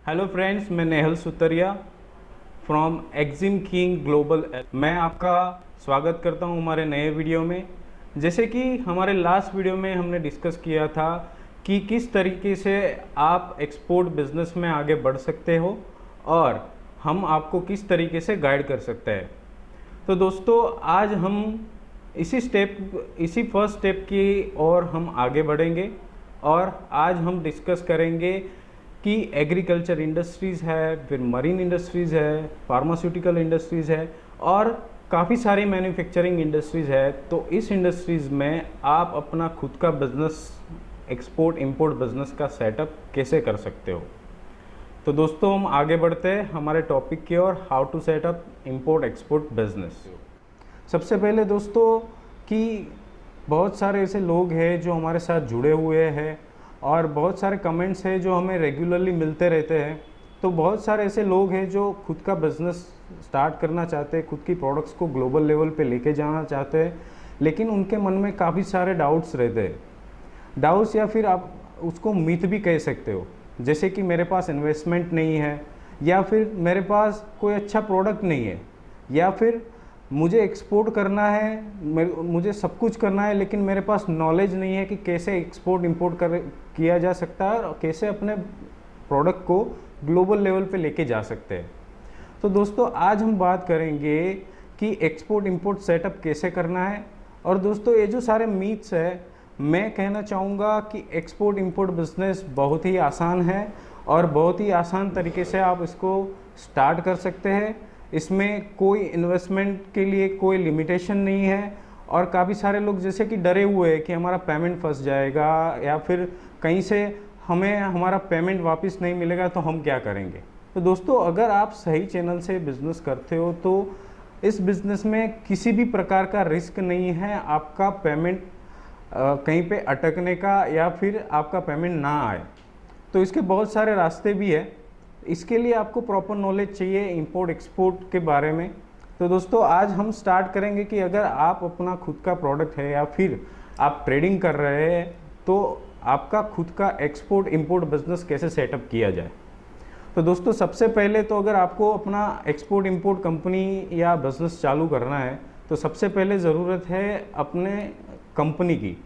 Hello friends, मैं नेहल सुतरिया from Exim king global. मैं आपका स्वागत करता हूं हमारे नए वीडियो में। जैसे कि हमारे लास्ट वीडियो में हमने डिस्कस किया था कि किस तरीके से आप एक्सपोर्ट बिजनेस में आगे बढ़ सकते हो और हम आपको किस तरीके से गाइड कर सकते हैं। तो दोस्तों, आज हम इसी फर्स्ट स्टेप की ओर हम आगे बढ़ेंगे और आज हम डिस्कस करेंगे कि एग्रीकल्चर इंडस्ट्रीज़ है, फिर मरीन इंडस्ट्रीज़ है, फार्मास्यूटिकल इंडस्ट्रीज़ है और काफ़ी सारी मैन्युफैक्चरिंग इंडस्ट्रीज़ है। तो इस इंडस्ट्रीज़ में आप अपना खुद का बिज़नेस, एक्सपोर्ट इंपोर्ट बिज़नेस का सेटअप कैसे कर सकते हो। तो दोस्तों, हम आगे बढ़ते हैं हमारे टॉपिक की ओर, how to set up import export business. सबसे पहले दोस्तों कि बहुत सारे ऐसे लोग हैं जो हमारे साथ जुड़े हुए हैं और बहुत सारे कमेंट्स हैं जो हमें रेगुलरली मिलते रहते हैं। तो बहुत सारे ऐसे लोग हैं जो खुद का बिज़नेस स्टार्ट करना चाहते हैं, खुद की प्रोडक्ट्स को ग्लोबल लेवल पे लेके जाना चाहते हैं, लेकिन उनके मन में काफ़ी सारे डाउट्स रहते हैं। डाउट्स या फिर आप उसको मिथ भी कह सकते हो, जैसे कि मेरे पास इन्वेस्टमेंट नहीं है, या फिर मेरे पास कोई अच्छा प्रोडक्ट नहीं है, या फिर मुझे एक्सपोर्ट करना है, मुझे सब कुछ करना है, लेकिन मेरे पास नॉलेज नहीं है कि कैसे एक्सपोर्ट इंपोर्ट किया जा सकता है और कैसे अपने प्रोडक्ट को ग्लोबल लेवल पे लेके जा सकते हैं। तो दोस्तों, आज हम बात करेंगे कि एक्सपोर्ट इंपोर्ट सेटअप कैसे करना है। और दोस्तों, ये जो सारे मीथ्स है, मैं कहना चाहूँगा कि एक्सपोर्ट इंपोर्ट बिजनेस बहुत ही आसान है और बहुत ही आसान तरीके से आप इसको स्टार्ट कर सकते हैं। इसमें कोई इन्वेस्टमेंट के लिए कोई लिमिटेशन नहीं है। और काफ़ी सारे लोग जैसे कि डरे हुए हैं कि हमारा पेमेंट फंस जाएगा या फिर कहीं से हमें हमारा पेमेंट वापस नहीं मिलेगा तो हम क्या करेंगे। तो दोस्तों, अगर आप सही चैनल से बिज़नेस करते हो तो इस बिज़नेस में किसी भी प्रकार का रिस्क नहीं है आपका पेमेंट कहीं पे अटकने का या फिर आपका पेमेंट ना आए। तो इसके बहुत सारे रास्ते भी है। इसके लिए आपको प्रॉपर नॉलेज चाहिए इंपोर्ट एक्सपोर्ट के बारे में। तो दोस्तों, आज हम स्टार्ट करेंगे कि अगर आप अपना खुद का प्रोडक्ट है या फिर आप ट्रेडिंग कर रहे हैं तो आपका खुद का एक्सपोर्ट इंपोर्ट बिजनेस कैसे सेटअप किया जाए। तो दोस्तों, सबसे पहले तो अगर आपको अपना एक्सपोर्ट इंपोर्ट कंपनी या बिज़नेस चालू करना है तो सबसे पहले ज़रूरत है अपने कंपनी की।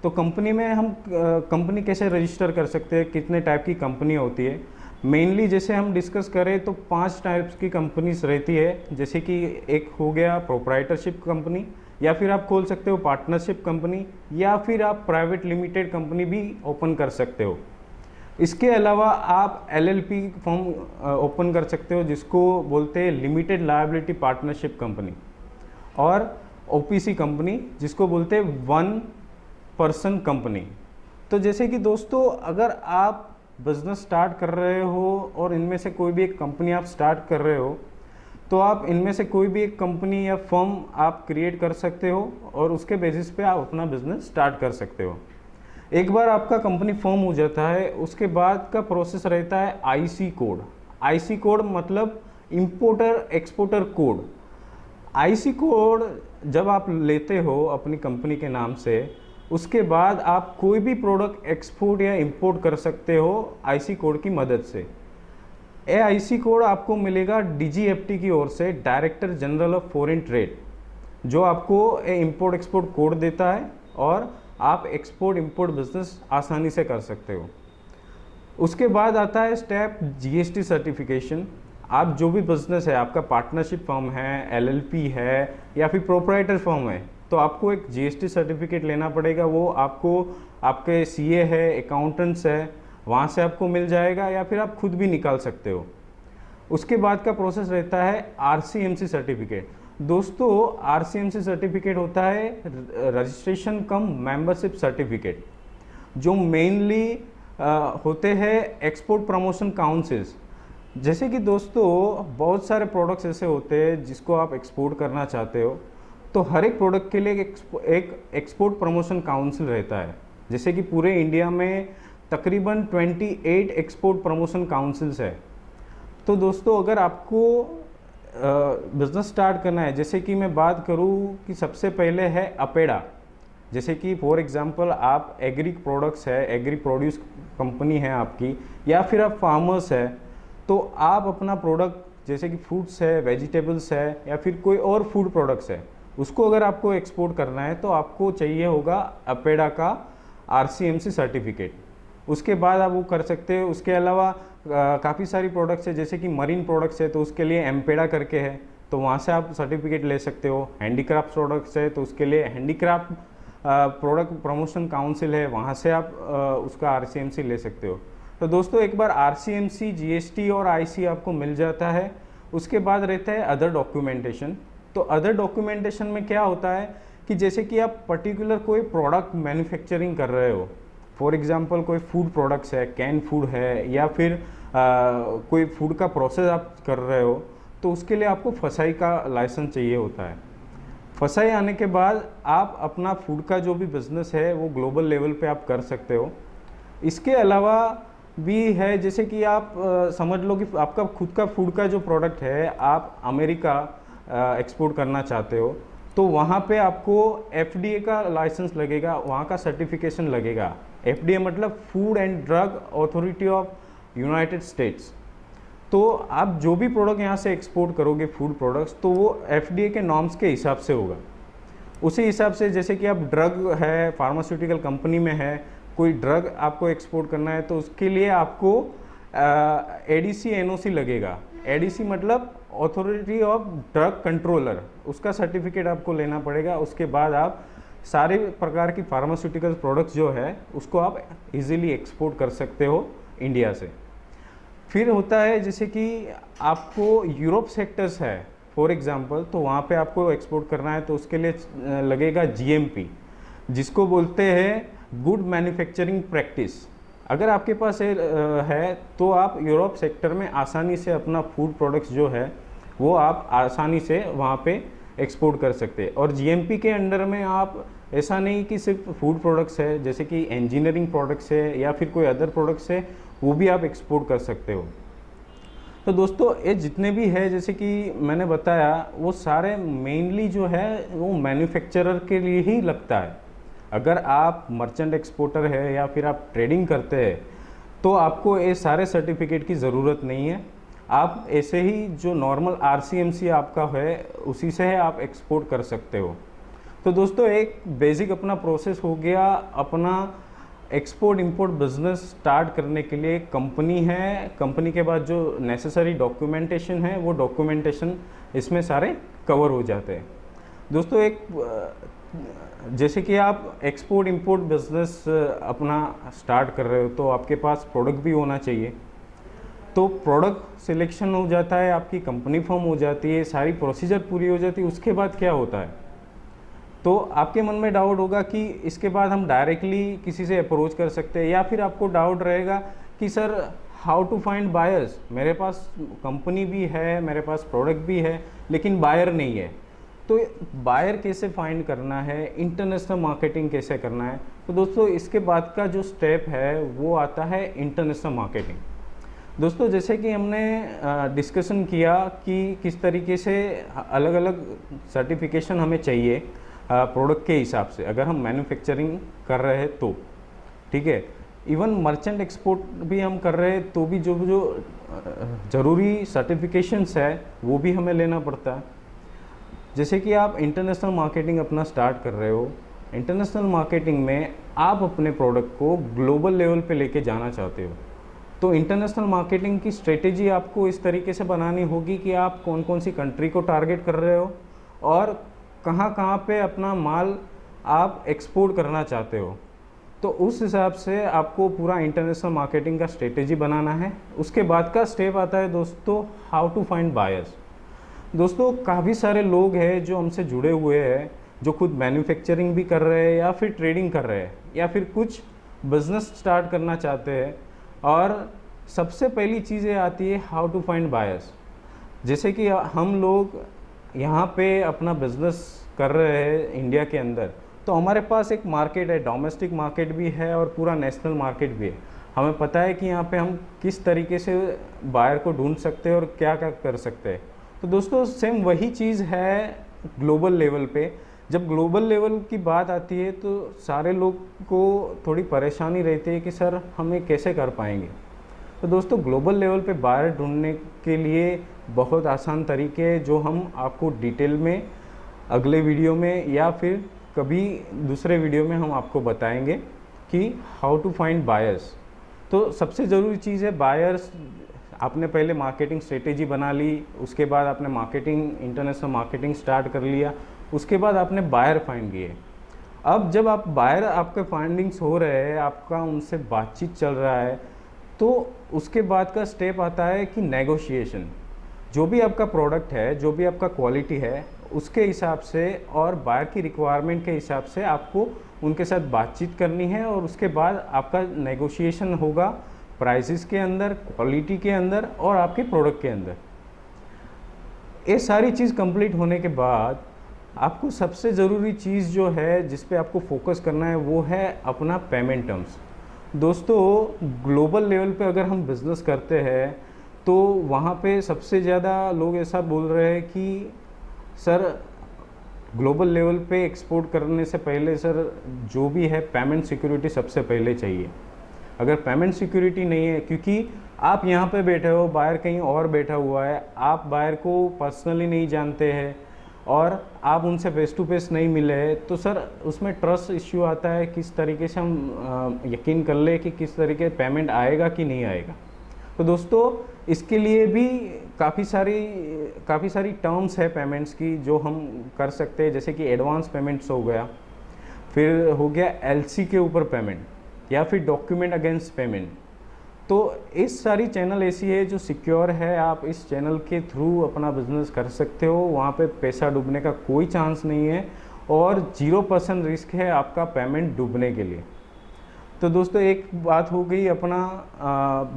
तो कंपनी में हम कंपनी कैसे रजिस्टर कर सकते हैं, कितने टाइप की कंपनी होती है। मेनली जैसे हम डिस्कस करें तो 5 टाइप्स की कंपनीज रहती है। जैसे कि एक हो गया प्रोप्राइटरशिप कंपनी, या फिर आप खोल सकते हो पार्टनरशिप कंपनी, या फिर आप प्राइवेट लिमिटेड कंपनी भी ओपन कर सकते हो। इसके अलावा आप एलएलपी फॉर्म ओपन कर सकते हो, जिसको बोलते हैं लिमिटेड लायबिलिटी पार्टनरशिप कंपनी, और ओपीसी कंपनी, जिसको बोलते हैं वन पर्सन कंपनी। तो जैसे कि दोस्तों, अगर आप बिज़नेस स्टार्ट कर रहे हो और इनमें से कोई भी एक कंपनी आप स्टार्ट कर रहे हो तो आप इनमें से कोई भी एक कंपनी या फर्म आप क्रिएट कर सकते हो और उसके बेसिस पे आप अपना बिज़नेस स्टार्ट कर सकते हो। एक बार आपका कंपनी फर्म हो जाता है, उसके बाद का प्रोसेस रहता है आईसी कोड। आईसी कोड मतलब importer exporter code. IC code जब आप लेते हो अपनी कंपनी के नाम से, उसके बाद आप कोई भी प्रोडक्ट एक्सपोर्ट या इंपोर्ट कर सकते हो आईसी कोड की मदद से। ये आईसी कोड आपको मिलेगा डीजीएफटी की ओर से, director general of foreign trade, जो आपको इंपोर्ट एक्सपोर्ट कोड देता है और आप एक्सपोर्ट इंपोर्ट बिजनेस आसानी से कर सकते हो। उसके बाद आता है स्टेप जीएसटी सर्टिफिकेशन। आप जो भी बिजनेस है, आपका पार्टनरशिप फर्म है, एलएलपी है या फिर प्रोप्राइटर फर्म है, तो आपको एक जीएसटी सर्टिफिकेट लेना पड़ेगा। वो आपको आपके सीए है, अकाउंटेंट्स है, वहाँ से आपको मिल जाएगा, या फिर आप खुद भी निकाल सकते हो। उसके बाद का प्रोसेस रहता है आरसीएमसी सर्टिफिकेट। दोस्तों, आरसीएमसी सर्टिफिकेट होता है रजिस्ट्रेशन कम मेंबरशिप सर्टिफिकेट, जो मेनली होते हैं एक्सपोर्ट प्रमोशन काउंसिल्स। जैसे कि दोस्तों, बहुत सारे प्रोडक्ट्स ऐसे होते हैं जिसको आप एक्सपोर्ट करना चाहते हो, तो हर एक प्रोडक्ट के लिए एक एक्सपोर्ट प्रमोशन काउंसिल रहता है। जैसे कि पूरे इंडिया में तकरीबन 28 एक्सपोर्ट प्रमोशन काउंसिल्स है। तो दोस्तों, अगर आपको बिज़नेस स्टार्ट करना है, जैसे कि मैं बात करूँ कि सबसे पहले है अपेडा। जैसे कि फॉर एग्जांपल आप एग्री प्रोडक्ट्स है, एग्री प्रोड्यूस कंपनी है आपकी, या फिर आप फार्मर्स है, तो आप अपना प्रोडक्ट जैसे कि फ्रूट्स है, वेजिटेबल्स है या फिर कोई और फूड प्रोडक्ट्स है, उसको अगर आपको एक्सपोर्ट करना है तो आपको चाहिए होगा अपेडा का RCMC सर्टिफिकेट। उसके बाद आप वो कर सकते हो। उसके अलावा काफ़ी सारी प्रोडक्ट्स है, जैसे कि मरीन प्रोडक्ट्स है तो उसके लिए एम्पेडा करके है, तो वहाँ से आप सर्टिफिकेट ले सकते हो। हैंडीक्राफ्ट प्रोडक्ट्स है तो उसके लिए हैंडीक्राफ्ट प्रोडक्ट प्रमोशन काउंसिल है, वहाँ से आप उसका RCMC ले सकते हो। तो दोस्तों एक बार RCMC, GST और IC आपको मिल जाता है, उसके बाद रहता है अदर डॉक्यूमेंटेशन। तो अदर डॉक्यूमेंटेशन में क्या होता है कि जैसे कि आप पर्टिकुलर कोई प्रोडक्ट मैन्युफैक्चरिंग कर रहे हो, फॉर एग्जांपल कोई फूड प्रोडक्ट्स है, कैन फूड है या फिर कोई फूड का प्रोसेस आप कर रहे हो, तो उसके लिए आपको फसाई का लाइसेंस चाहिए होता है। फसाई आने के बाद आप अपना फूड का जो भी बिज़नेस है वो ग्लोबल लेवल पे आप कर सकते हो। इसके अलावा भी है, जैसे कि आप समझ लो कि आपका खुद का फूड का जो प्रोडक्ट है आप अमेरिका एक्सपोर्ट करना चाहते हो, तो वहाँ पे आपको FDA का लाइसेंस लगेगा, वहाँ का सर्टिफिकेशन लगेगा। FDA मतलब food and drug authority of United states. तो आप जो भी प्रोडक्ट यहाँ से एक्सपोर्ट करोगे फूड प्रोडक्ट्स, तो वो FDA के नॉर्म्स के हिसाब से होगा। उसी हिसाब से जैसे कि आप ड्रग है, फार्मास्यूटिकल कंपनी में है, कोई ड्रग आपको एक्सपोर्ट करना है तो उसके लिए आपको ADC NOC लगेगा। ADC मतलब अथॉरिटी ऑफ ड्रग कंट्रोलर, उसका सर्टिफिकेट आपको लेना पड़ेगा। उसके बाद आप सारे प्रकार की फार्मास्यूटिकल प्रोडक्ट्स जो है उसको आप इजीली एक्सपोर्ट कर सकते हो इंडिया से। फिर होता है जैसे कि आपको यूरोप सेक्टर्स है फॉर एग्जांपल, तो वहाँ पे आपको एक्सपोर्ट करना है तो उसके लिए लगेगा GMP, जिसको बोलते हैं गुड मैन्युफैक्चरिंग प्रैक्टिस। अगर आपके पास है तो आप यूरोप सेक्टर में आसानी से अपना फूड प्रोडक्ट्स जो है वो आप आसानी से वहाँ पे एक्सपोर्ट कर सकते हैं। और GMP के अंडर में आप ऐसा नहीं कि सिर्फ फूड प्रोडक्ट्स है, जैसे कि इंजीनियरिंग प्रोडक्ट्स है या फिर कोई अदर प्रोडक्ट्स है, वो भी आप एक्सपोर्ट कर सकते हो। तो दोस्तों ये जितने भी है जैसे कि मैंने बताया, वो सारे मेनली जो है वो मैन्युफैक्चरर के लिए ही लगता है। अगर आप मर्चेंट एक्सपोर्टर है या फिर आप ट्रेडिंग करते हैं तो आपको ये सारे सर्टिफिकेट की ज़रूरत नहीं है। आप ऐसे ही जो नॉर्मल RCMC आपका है उसी से है आप एक्सपोर्ट कर सकते हो। तो दोस्तों एक बेसिक अपना प्रोसेस हो गया अपना एक्सपोर्ट इंपोर्ट बिजनेस स्टार्ट करने के लिए। कंपनी है, कंपनी के बाद जो नेसेसरी डॉक्यूमेंटेशन है वो डॉक्यूमेंटेशन इसमें सारे कवर हो जाते हैं। दोस्तों एक जैसे कि आप एक्सपोर्ट इंपोर्ट बिजनेस अपना स्टार्ट कर रहे हो तो आपके पास प्रोडक्ट भी होना चाहिए। तो प्रोडक्ट सिलेक्शन हो जाता है, आपकी कंपनी फॉर्म हो जाती है, सारी प्रोसीजर पूरी हो जाती है। उसके बाद क्या होता है, तो आपके मन में डाउट होगा कि इसके बाद हम डायरेक्टली किसी से अप्रोच कर सकते हैं, या फिर आपको डाउट रहेगा कि sir how to find buyers. मेरे पास कंपनी भी है, मेरे पास प्रोडक्ट भी है, लेकिन बायर नहीं है। तो बायर कैसे फाइंड करना है, इंटरनेशनल मार्केटिंग कैसे करना है। तो दोस्तों इसके बाद का जो स्टेप है वो आता है इंटरनेशनल मार्केटिंग। दोस्तों जैसे कि हमने डिस्कशन किया कि किस तरीके से अलग अलग सर्टिफिकेशन हमें चाहिए प्रोडक्ट के हिसाब से, अगर हम मैन्युफैक्चरिंग कर रहे हैं तो ठीक है। इवन मर्चेंट एक्सपोर्ट भी हम कर रहे हैं तो भी जो जो ज़रूरी सर्टिफिकेशंस है वो भी हमें लेना पड़ता है। जैसे कि आप इंटरनेशनल मार्केटिंग अपना स्टार्ट कर रहे हो, इंटरनेशनल मार्केटिंग में आप अपने प्रोडक्ट को ग्लोबल लेवल पे लेके जाना चाहते हो, तो इंटरनेशनल मार्केटिंग की स्ट्रेटेजी आपको इस तरीके से बनानी होगी कि आप कौन कौन सी कंट्री को टारगेट कर रहे हो और कहाँ कहाँ पे अपना माल आप एक्सपोर्ट करना चाहते हो। तो उस हिसाब से आपको पूरा इंटरनेशनल मार्केटिंग का स्ट्रेटेजी बनाना है। उसके बाद का स्टेप आता है दोस्तों हाउ टू फाइंड बायर्स। दोस्तों काफ़ी सारे लोग हैं जो हमसे जुड़े हुए हैं, जो खुद मैन्युफैक्चरिंग भी कर रहे हैं या फिर ट्रेडिंग कर रहे हैं या फिर कुछ बिजनेस स्टार्ट करना चाहते हैं। और सबसे पहली चीज़ें आती है हाउ टू फाइंड बायर्स। जैसे कि हम लोग यहाँ पे अपना बिजनेस कर रहे हैं इंडिया के अंदर, तो हमारे पास एक मार्केट है, डोमेस्टिक मार्केट भी है और पूरा नेशनल मार्केट भी है। हमें पता है कि यहाँ पे हम किस तरीके से बायर को ढूंढ सकते हैं और क्या क्या कर सकते हैं। तो दोस्तों सेम वही चीज़ है ग्लोबल लेवल पे। जब ग्लोबल लेवल की बात आती है तो सारे लोग को थोड़ी परेशानी रहती है कि सर हमें कैसे कर पाएंगे। तो दोस्तों ग्लोबल लेवल पे बायर ढूंढने के लिए बहुत आसान तरीके हैं जो हम आपको डिटेल में अगले वीडियो में या फिर कभी दूसरे वीडियो में हम आपको बताएंगे कि हाउ टू फाइंड बायर्स। तो सबसे ज़रूरी चीज़ है बायर्स। आपने पहले मार्केटिंग स्ट्रेटेजी बना ली, उसके बाद आपने इंटरनेशनल मार्केटिंग स्टार्ट कर लिया, उसके बाद आपने बायर फाइंड किए। अब जब आप बायर आपके फाइंडिंग्स हो रहे हैं, आपका उनसे बातचीत चल रहा है, तो उसके बाद का स्टेप आता है कि नेगोशिएशन। जो भी आपका प्रोडक्ट है, जो भी आपका क्वालिटी है, उसके हिसाब से और बायर की रिक्वायरमेंट के हिसाब से आपको उनके साथ बातचीत करनी है और उसके बाद आपका नेगोशिएशन होगा प्राइसेस के अंदर, क्वालिटी के अंदर और आपके प्रोडक्ट के अंदर। ये सारी चीज़ कंप्लीट होने के बाद आपको सबसे ज़रूरी चीज़ जो है जिस पे आपको फोकस करना है वो है अपना पेमेंट टर्म्स। दोस्तों ग्लोबल लेवल पे अगर हम बिज़नेस करते हैं तो वहाँ पे सबसे ज़्यादा लोग ऐसा बोल रहे हैं कि सर ग्लोबल लेवल पे एक्सपोर्ट करने से पहले सर जो भी है पेमेंट सिक्योरिटी सबसे पहले चाहिए। अगर पेमेंट सिक्योरिटी नहीं है, क्योंकि आप यहाँ पे बैठे हो, बायर कहीं और बैठा हुआ है, आप बायर को पर्सनली नहीं जानते हैं और आप उनसे फेस टू फेस नहीं मिले हैं, तो सर उसमें ट्रस्ट इश्यू आता है। किस तरीके से हम यकीन कर ले कि किस तरीके पेमेंट आएगा कि नहीं आएगा। तो दोस्तों इसके लिए भी काफ़ी सारी टर्म्स है पेमेंट्स की जो हम कर सकते हैं, जैसे कि एडवांस पेमेंट्स हो गया, फिर हो गया एलसी के ऊपर पेमेंट या फिर डॉक्यूमेंट अगेंस्ट पेमेंट। तो इस सारी चैनल ऐसी है जो सिक्योर है, आप इस चैनल के थ्रू अपना बिजनेस कर सकते हो, वहाँ पे पैसा डूबने का कोई चांस नहीं है और 0% रिस्क है आपका पेमेंट डूबने के लिए। तो दोस्तों एक बात हो गई अपना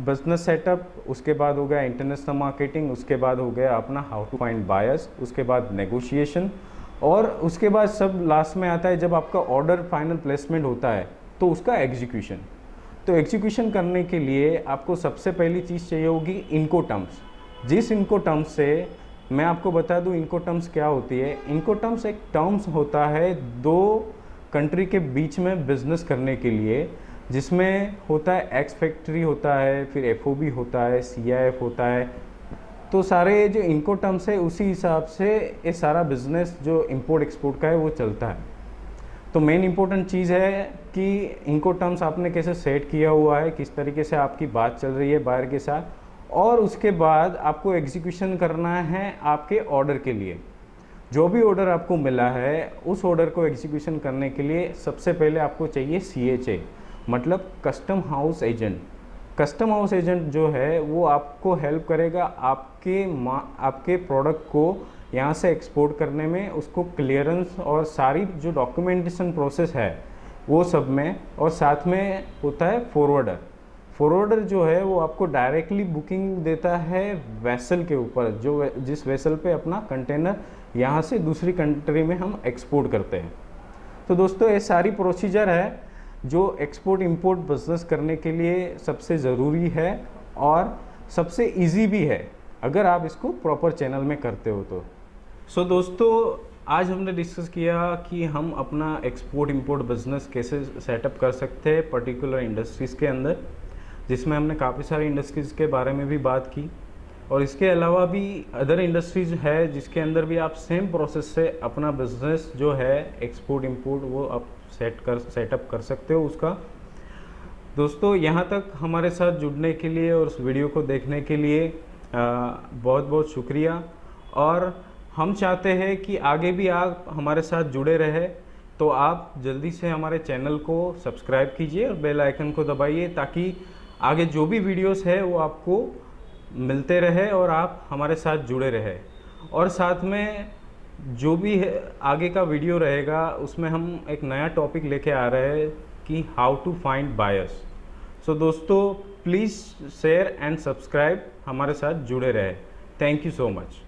बिजनेस सेटअप, उसके बाद हो गया इंटरनेशनल मार्केटिंग, उसके बाद हो गया अपना हाउ टू फाइंड बायर्स, उसके बाद नेगोशिएशन और उसके बाद सब लास्ट में आता है जब आपका ऑर्डर फाइनल प्लेसमेंट होता है तो उसका एग्जीक्यूशन। तो एग्जीक्यूशन करने के लिए आपको सबसे पहली चीज़ चाहिए होगी इनको टर्म्स। जिस इनको टर्म्स से मैं आपको बता दूं इनको टर्म्स क्या होती है। इनको टर्म्स एक टर्म्स होता है दो कंट्री के बीच में बिजनेस करने के लिए, जिसमें होता है एक्स फैक्ट्री होता है, फिर एफओबी होता है, सीआईएफ होता है। तो सारे जो इनको टर्म्स है उसी हिसाब से ये सारा बिजनेस जो इंपोर्ट एक्सपोर्ट का है वो चलता है। तो मेन इंपॉर्टेंट चीज़ है कि इनको टर्म्स आपने कैसे सेट किया हुआ है, किस तरीके से आपकी बात चल रही है बायर के साथ, और उसके बाद आपको एग्जीक्यूशन करना है आपके ऑर्डर के लिए। जो भी ऑर्डर आपको मिला है उस ऑर्डर को एग्जीक्यूशन करने के लिए सबसे पहले आपको चाहिए CHA, मतलब custom house agent. Custom house agent जो है वो आपको हेल्प करेगा आपके प्रोडक्ट को यहाँ से एक्सपोर्ट करने में, उसको क्लियरेंस और सारी जो डॉक्यूमेंटेशन प्रोसेस है वो सब में। और साथ में होता है फॉरवर्डर जो है वो आपको डायरेक्टली बुकिंग देता है वेसल के ऊपर, जो जिस वेसल पे अपना कंटेनर यहाँ से दूसरी कंट्री में हम एक्सपोर्ट करते हैं। तो दोस्तों ये सारी प्रोसीजर है जो एक्सपोर्ट इंपोर्ट बिजनेस करने के लिए सबसे ज़रूरी है और सबसे इजी भी है अगर आप इसको प्रॉपर चैनल में करते हो तो। सो दोस्तों आज हमने डिस्कस किया कि हम अपना एक्सपोर्ट इंपोर्ट बिजनेस कैसे सेटअप कर सकते हैं पर्टिकुलर इंडस्ट्रीज़ के अंदर, जिसमें हमने काफ़ी सारी इंडस्ट्रीज़ के बारे में भी बात की। और इसके अलावा भी अदर इंडस्ट्रीज है जिसके अंदर भी आप सेम प्रोसेस से अपना बिजनेस जो है एक्सपोर्ट इंपोर्ट वो आप सेटअप कर सकते हो उसका। दोस्तों यहाँ तक हमारे साथ जुड़ने के लिए और उस वीडियो को देखने के लिए बहुत बहुत शुक्रिया। और हम चाहते हैं कि आगे भी आप हमारे साथ जुड़े रहे, तो आप जल्दी से हमारे चैनल को सब्सक्राइब कीजिए और बेल आइकन को दबाइए ताकि आगे जो भी वीडियोस है वो आपको मिलते रहे और आप हमारे साथ जुड़े रहे। और साथ में जो भी है आगे का वीडियो रहेगा उसमें हम एक नया टॉपिक लेके आ रहे हैं कि हाउ टू फाइंड बायर्स। सो दोस्तों प्लीज़ शेयर एंड सब्सक्राइब, हमारे साथ जुड़े रहे। Thank you so much.